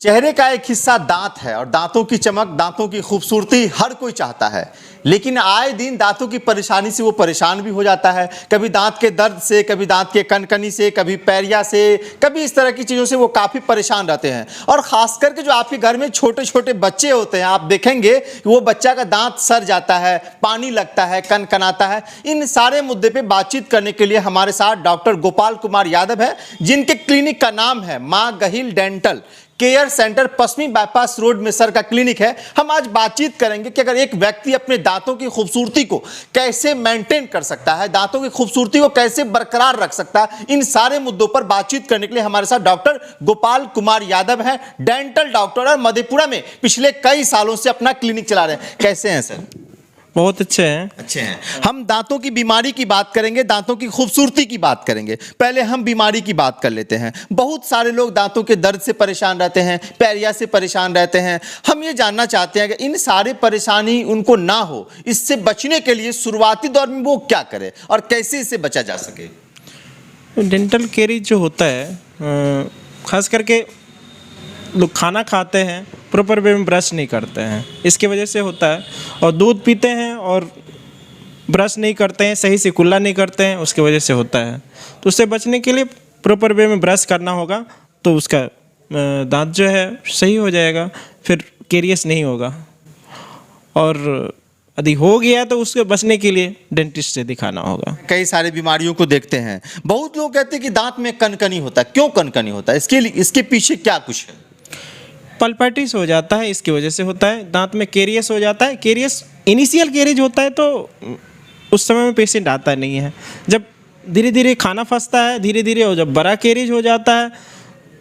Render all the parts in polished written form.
चेहरे का एक हिस्सा दांत है और दांतों की चमक, दांतों की खूबसूरती हर कोई चाहता है, लेकिन आए दिन दांतों की परेशानी से वो परेशान भी हो जाता है। कभी दांत के दर्द से, कभी दांत के कनकनी से, कभी पैरिया से, कभी इस तरह की चीज़ों से वो काफ़ी परेशान रहते हैं। और ख़ास करके जो आपके घर में छोटे छोटे बच्चे होते हैं, आप देखेंगे कि वो बच्चा का दांत सड़ जाता है, पानी लगता है, कनकनाता है। इन सारे मुद्दे पर बातचीत करने के लिए हमारे साथ डॉक्टर गोपाल कुमार यादव है, जिनके क्लिनिक का नाम है माँ गहिल डेंटल केयर सेंटर, पश्चिमी बाईपास रोड में सर का क्लिनिक है। हम आज बातचीत करेंगे कि अगर एक व्यक्ति अपने दांतों की खूबसूरती को कैसे मेंटेन कर सकता है, दांतों की खूबसूरती को कैसे बरकरार रख सकता है, इन सारे मुद्दों पर बातचीत करने के लिए हमारे साथ डॉक्टर गोपाल कुमार यादव हैं, डेंटल डॉक्टर और मधेपुरा में पिछले कई सालों से अपना क्लिनिक चला रहे हैं। कैसे हैं सर? बहुत अच्छे हैं। हम दांतों की बीमारी की बात करेंगे, दांतों की खूबसूरती की बात करेंगे। पहले हम बीमारी की बात कर लेते हैं। बहुत सारे लोग दांतों के दर्द से परेशान रहते हैं, पैरिया से परेशान रहते हैं। हम ये जानना चाहते हैं कि इन सारे परेशानी उनको ना हो, इससे बचने के लिए शुरुआती दौर में वो क्या करे और कैसे इससे बचा जा सके? डेंटल केरीज जो होता है, खास करके लोग खाना खाते हैं, प्रॉपर वे में ब्रश नहीं करते हैं, इसकी वजह से होता है। और दूध पीते हैं और ब्रश नहीं करते हैं, सही से कुल्ला नहीं करते हैं, उसकी वजह से होता है। तो उससे बचने के लिए प्रॉपर वे में ब्रश करना होगा, तो उसका दांत जो है सही हो जाएगा, फिर केरियस नहीं होगा। और यदि हो गया तो उसके बचने के लिए डेंटिस्ट से दिखाना होगा। कई सारी बीमारियों को देखते हैं। बहुत लोग कहते हैं कि दांत में कनकनी होता है। क्यों कनकनी होता है? इसके पीछे क्या कुछ है? पल्पाइटिस हो जाता है, इसकी वजह से होता है। दांत में केरियस हो जाता है। केरियस इनिशियल केरियस होता है तो उस समय में पेशेंट आता नहीं है। जब धीरे धीरे खाना फंसता है, धीरे धीरे और जब बड़ा केरियस हो जाता है,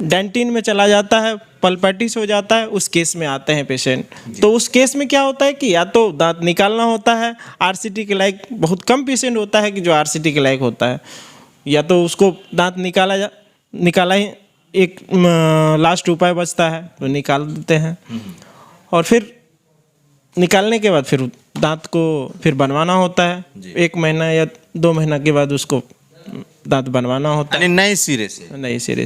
डेंटिन में चला जाता है, पल्पाइटिस हो जाता है, उस केस में आते हैं पेशेंट। तो उस केस में क्या होता है कि या तो दांत निकालना होता है, आरसीटी के लायक बहुत कम पेशेंट होता है कि जो आरसीटी के लायक होता है, या तो उसको दांत निकाला ही एक लास्ट उपाय बचता है, तो निकाल देते हैं। और फिर निकालने के बाद फिर दांत को फिर बनवाना होता है। 1 महीना या 2 महीना के बाद उसको दांत बनवाना होता है, नए सिरे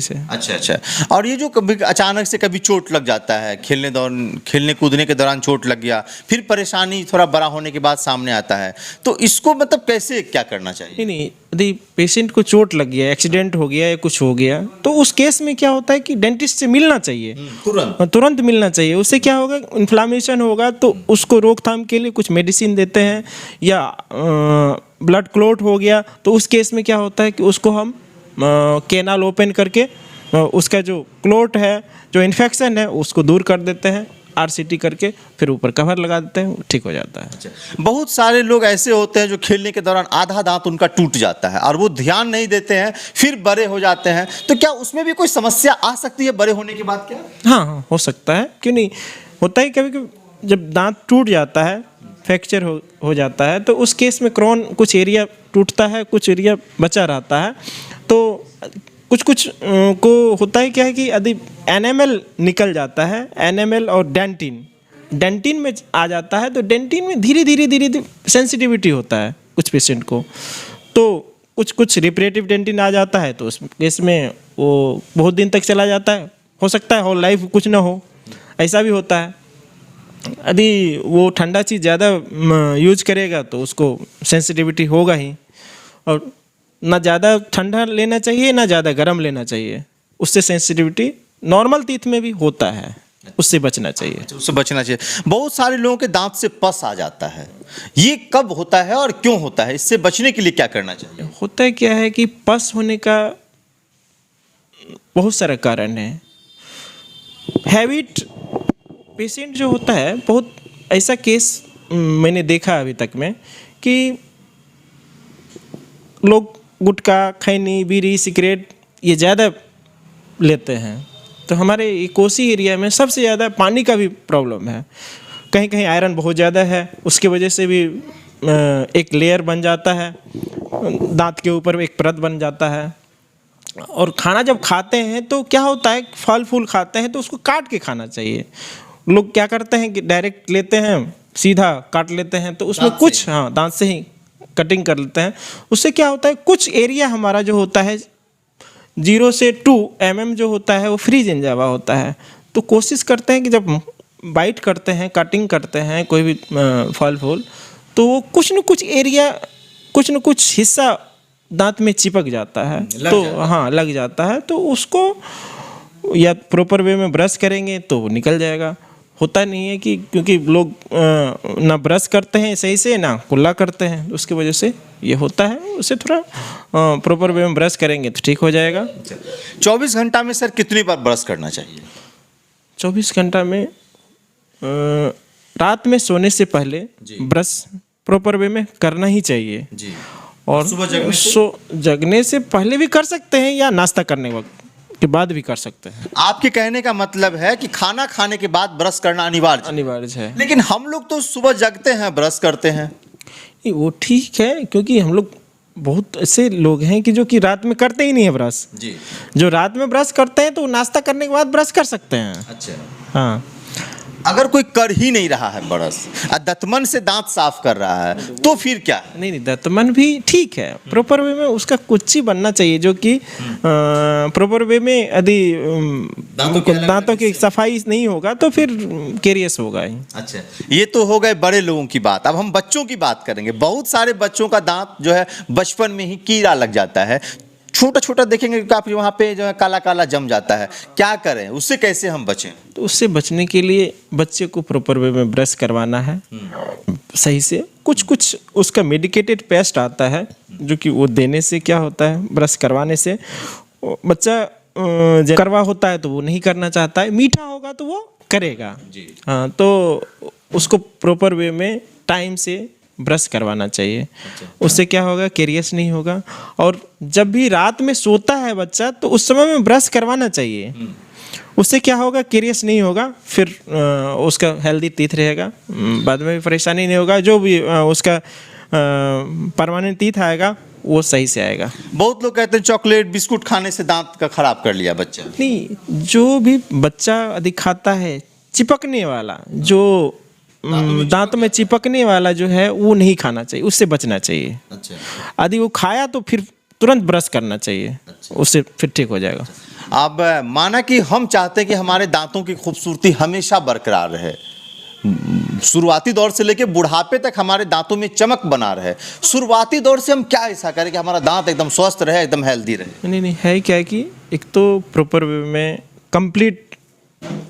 से। अच्छा। और ये जो कभी अचानक से कभी चोट लग जाता है, खेलने कूदने के दौरान चोट लग गया, फिर परेशानी थोड़ा बड़ा होने के बाद सामने आता है, तो इसको मतलब कैसे क्या करना चाहिए? नहीं, यदि पेशेंट को चोट लग गया, एक्सीडेंट हो गया या कुछ हो गया, तो उस केस में क्या होता है कि डेंटिस्ट से मिलना चाहिए, तुरंत मिलना चाहिए। उससे क्या होगा, इन्फ्लामेशन होगा तो उसको रोकथाम के लिए कुछ मेडिसिन देते हैं, या ब्लड क्लॉट हो गया तो उस केस में क्या होता है कि उसको हम कैनाल ओपन करके उसका जो क्लॉट है, जो इन्फेक्शन है, उसको दूर कर देते हैं, आरसीटी करके फिर ऊपर कवर लगा देते हैं, ठीक हो जाता है। अच्छा। बहुत सारे लोग ऐसे होते हैं जो खेलने के दौरान आधा दांत उनका टूट जाता है और वो ध्यान नहीं देते हैं, फिर बड़े हो जाते हैं। तो क्या उसमें भी कोई समस्या आ सकती है बड़े होने के बाद? क्या हाँ, हो सकता है, क्यों नहीं। होता है कभी कभी जब दांत टूट जाता है, फ्रैक्चर हो जाता है, तो उस केस में क्रोन कुछ एरिया टूटता है, कुछ एरिया बचा रहता है। तो कुछ को होता है क्या है कि यदि एनामेल निकल जाता है, एनामेल और डेंटिन में आ जाता है, तो डेंटिन में धीरे धीरे सेंसिटिविटी होता है कुछ पेशेंट को। तो कुछ रिपरेटिव डेंटिन आ जाता है, तो उस केस में वो बहुत दिन तक चला जाता है। हो सकता है होल लाइफ कुछ ना हो, ऐसा भी होता है। यदि वो ठंडा चीज़ ज़्यादा यूज करेगा तो उसको सेंसिटिविटी होगा ही। और ना ज़्यादा ठंडा लेना चाहिए, ना ज़्यादा गर्म लेना चाहिए, उससे सेंसिटिविटी नॉर्मल टीथ में भी होता है, उससे बचना चाहिए। बहुत सारे लोगों के दांत से पस आ जाता है, ये कब होता है और क्यों होता है? इससे बचने के लिए क्या करना चाहिए? होता है क्या है कि पस होने का बहुत सारा कारण है। हैबिट पेशेंट जो होता है, बहुत ऐसा केस मैंने देखा अभी तक में कि लोग गुटखा, खैनी, बीड़ी, सिगरेट ये ज़्यादा लेते हैं। तो हमारे कोसी एरिया में सबसे ज़्यादा पानी का भी प्रॉब्लम है। कहीं कहीं आयरन बहुत ज़्यादा है, उसकी वजह से भी एक लेयर बन जाता है, दांत के ऊपर एक परत बन जाता है। और खाना जब खाते हैं तो क्या होता है, फल फूल खाते हैं तो उसको काट के खाना चाहिए। लोग क्या करते हैं कि डायरेक्ट लेते हैं, सीधा काट लेते हैं, तो उसमें कुछ दांत से ही कटिंग कर लेते हैं। उससे क्या होता है, कुछ एरिया हमारा जो होता है 0 से 2 mm जो होता है वो फ्री जिंजावा होता है। तो कोशिश करते हैं कि जब बाइट करते हैं, कटिंग करते हैं कोई भी फल फूल, तो वो कुछ न कुछ एरिया, कुछ न कुछ हिस्सा दांत में चिपक जाता है, तो हाँ लग जाता है, तो उसको या प्रॉपर वे में ब्रश करेंगे तो वो निकल जाएगा। होता नहीं है कि क्योंकि लोग ना ब्रश करते हैं सही से, ना कुल्ला करते हैं, उसकी वजह से ये होता है। उसे थोड़ा प्रॉपर वे में ब्रश करेंगे तो ठीक हो जाएगा। 24 घंटा में सर कितनी बार ब्रश करना चाहिए? 24 घंटा में रात में सोने से पहले ब्रश प्रॉपर वे में करना ही चाहिए जी। और सुबह जगने से पहले भी कर सकते हैं या नाश्ता करने वक्त के बाद भी कर सकते हैं। आपके कहने का मतलब है कि खाना खाने के बाद ब्रश करना अनिवार्य है। लेकिन हम लोग तो सुबह जगते हैं ब्रश करते हैं। नहीं, वो ठीक है, क्योंकि हम लोग बहुत ऐसे लोग हैं कि जो कि रात में करते ही नहीं है ब्रश जी। जो रात में ब्रश करते हैं तो नाश्ता करने के बाद ब्रश कर सकते हैं। अच्छा, हाँ, अगर कोई कर ही नहीं रहा है ब्रश, दतमन से दांत साफ कर रहा है, तो फिर क्या है? नहीं, दतमन भी ठीक है, प्रॉपर वे में उसका कुछ ही बनना चाहिए जो कि प्रॉपर वे में यदि दांतों की सफाई नहीं होगा तो फिर केरियस होगा ही। अच्छा, ये तो हो गए बड़े लोगों की बात। अब हम बच्चों की बात करेंगे। बहुत सारे बच्चों का दांत जो है बचपन में ही कीड़ा लग जाता है, छोटा छोटा देखेंगे काफी वहाँ पे जो है काला काला जम जाता है। क्या करें, उससे कैसे हम बचें? तो उससे बचने के लिए बच्चे को प्रॉपर वे में ब्रश करवाना है सही से। कुछ कुछ उसका मेडिकेटेड पेस्ट आता है जो कि वो देने से क्या होता है, ब्रश करवाने से बच्चा जब करवा होता है तो वो नहीं करना चाहता है, मीठा होगा तो वो करेगा। हाँ, तो उसको प्रॉपर वे में टाइम से ब्रश करवाना चाहिए। उससे क्या होगा, केरियस नहीं होगा। और जब भी रात में सोता है बच्चा तो उस समय में ब्रश करवाना चाहिए। उससे क्या होगा, केरियस नहीं होगा, फिर उसका हेल्दी टीथ रहेगा, बाद में भी परेशानी नहीं होगा। जो भी उसका परमानेंट टीथ आएगा वो सही से आएगा। बहुत लोग कहते हैं चॉकलेट बिस्कुट खाने से दांत का खराब कर लिया बच्चा। नहीं, जो भी बच्चा अधिक खाता है, चिपकने वाला जो दांत में चिपकने वाला जो है वो नहीं खाना चाहिए, उससे बचना चाहिए। अच्छा। यदि वो खाया तो फिर तुरंत ब्रश करना चाहिए। अच्छा। उससे फिर ठीक हो जाएगा। अब माना कि हम चाहते हैं कि हमारे दांतों की खूबसूरती हमेशा बरकरार रहे, शुरुआती दौर से लेकर बुढ़ापे तक हमारे दांतों में चमक बना रहे। शुरुआती दौर से हम क्या ऐसा करें कि हमारा दांत एकदम स्वस्थ रहे, एकदम हेल्दी रहे? नहीं, है क्या कि एक तो प्रॉपर वे में कंप्लीट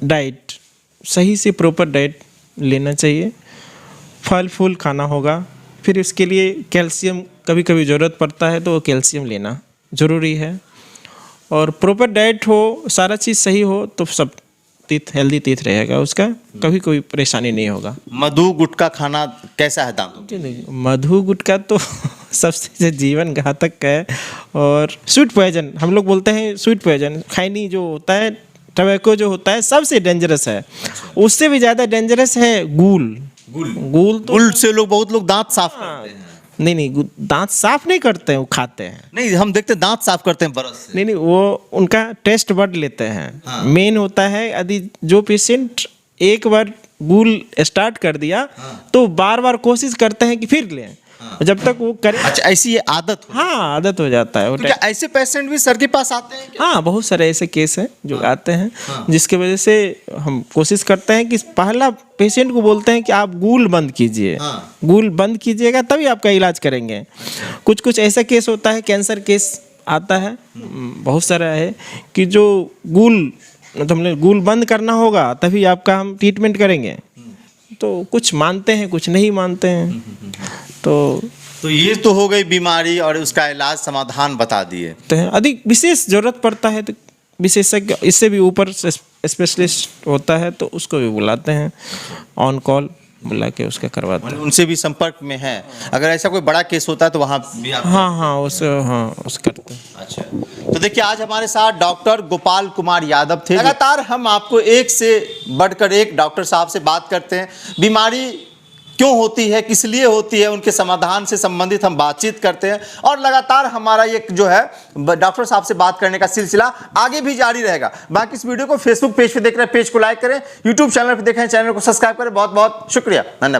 डाइट, सही से प्रॉपर डाइट लेना चाहिए। फल फूल खाना होगा, फिर इसके लिए कैल्शियम कभी कभी ज़रूरत पड़ता है तो कैल्शियम लेना ज़रूरी है। और प्रॉपर डाइट हो, सारा चीज़ सही हो तो सब टीथ हेल्दी टीथ रहेगा, उसका कभी कोई परेशानी नहीं होगा। मधु गुटखा खाना कैसा है दांतों के लिए? मधु गुटखा तो सबसे जीवन घातक है। और स्वीट पॉइजन, हम लोग बोलते हैं स्वीट पॉइजन, खैनी जो होता है, टबैको जो होता है, सबसे डेंजरस है। उससे भी ज़्यादा डेंजरस है गूल तो गुल से बहुत लोग दांत साफ करते हैं। नहीं, दांत साफ नहीं करते हैं, वो खाते हैं। नहीं, हम देखते हैं दांत साफ करते हैं ब्रश से। नहीं, वो उनका टेस्ट बड लेते हैं। हाँ। मेन होता है यदि जो पेशेंट एक बार गूल स्टार्ट कर दिया तो बार बार कोशिश करते हैं कि फिर लें। जब तक वो करे। अच्छा, ऐसी ये आदत हो? हाँ, आदत हो जाता है। तो क्या ऐसे पेशेंट भी सर के पास आते हैं क्या? हाँ, बहुत सारे ऐसे केस हैं जो आते हैं, जिसके वजह से हम कोशिश करते हैं कि पहला पेशेंट को बोलते हैं कि आप गूल बंद कीजिए। गूल बंद कीजिएगा तभी आपका इलाज करेंगे। कुछ कुछ ऐसा केस होता है, कैंसर केस आता है, बहुत सारा है कि जो गूल तो हमने गूल बंद करना होगा तभी आपका हम ट्रीटमेंट करेंगे। तो कुछ मानते हैं, कुछ नहीं मानते हैं। तो ये तो हो गई बीमारी और उसका इलाज समाधान बता दिए। तो अधिक विशेष जरूरत पड़ता है तो विशेषज्ञ, इससे भी ऊपर स्पेशलिस्ट होता है तो उसको भी बुलाते हैं, ऑन कॉल बुला के उसका करवाते हैं। उनसे भी संपर्क में है, अगर ऐसा कोई बड़ा केस होता है तो वहाँ भी आप? हाँ, उस करते हैं। अच्छा, तो देखिए आज हमारे साथ डॉक्टर गोपाल कुमार यादव थे। लगातार हम आपको एक से बढ़कर एक डॉक्टर साहब से बात करते हैं। बीमारी क्यों होती है, किस लिए होती है, उनके समाधान से संबंधित हम बातचीत करते हैं। और लगातार हमारा ये जो है डॉक्टर साहब से बात करने का सिलसिला आगे भी जारी रहेगा। बाकी इस वीडियो को फेसबुक पेज पे देख रहे हैं, पेज को लाइक करें, यूट्यूब चैनल पे देख रहे हैं, चैनल को सब्सक्राइब करें। बहुत बहुत शुक्रिया, धन्यवाद।